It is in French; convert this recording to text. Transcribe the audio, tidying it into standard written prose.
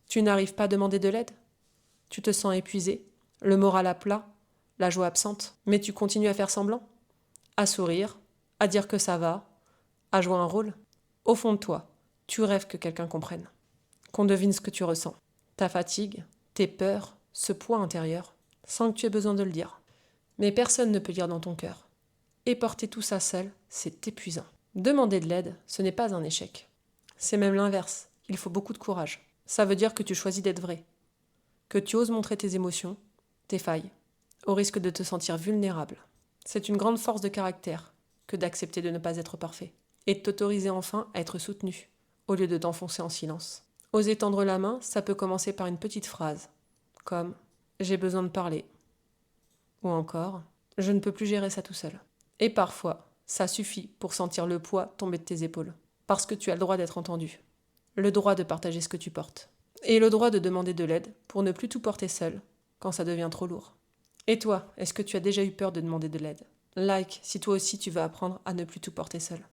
Tu n'arrives pas à demander de l'aide? Tu te sens épuisé, le moral à plat, la joie absente, mais tu continues à faire semblant? À sourire, à dire que ça va, à jouer un rôle? Au fond de toi, tu rêves que quelqu'un comprenne, qu'on devine ce que tu ressens. Ta fatigue, tes peurs, ce poids intérieur, sans que tu aies besoin de le dire. Mais personne ne peut lire dans ton cœur. Et porter tout ça seul, c'est épuisant. Demander de l'aide, ce n'est pas un échec. C'est même l'inverse. Il faut beaucoup de courage. Ça veut dire que tu choisis d'être vrai, que tu oses montrer tes émotions, tes failles, au risque de te sentir vulnérable. C'est une grande force de caractère que d'accepter de ne pas être parfait et de t'autoriser enfin à être soutenu, au lieu de t'enfoncer en silence. Oser tendre la main, ça peut commencer par une petite phrase, comme « j'ai besoin de parler » ou encore « je ne peux plus gérer ça tout seul ». Et parfois, ça suffit pour sentir le poids tomber de tes épaules, parce que tu as le droit d'être entendu, le droit de partager ce que tu portes, et le droit de demander de l'aide pour ne plus tout porter seul quand ça devient trop lourd. Et toi, est-ce que tu as déjà eu peur de demander de l'aide? Like si toi aussi tu veux apprendre à ne plus tout porter seul.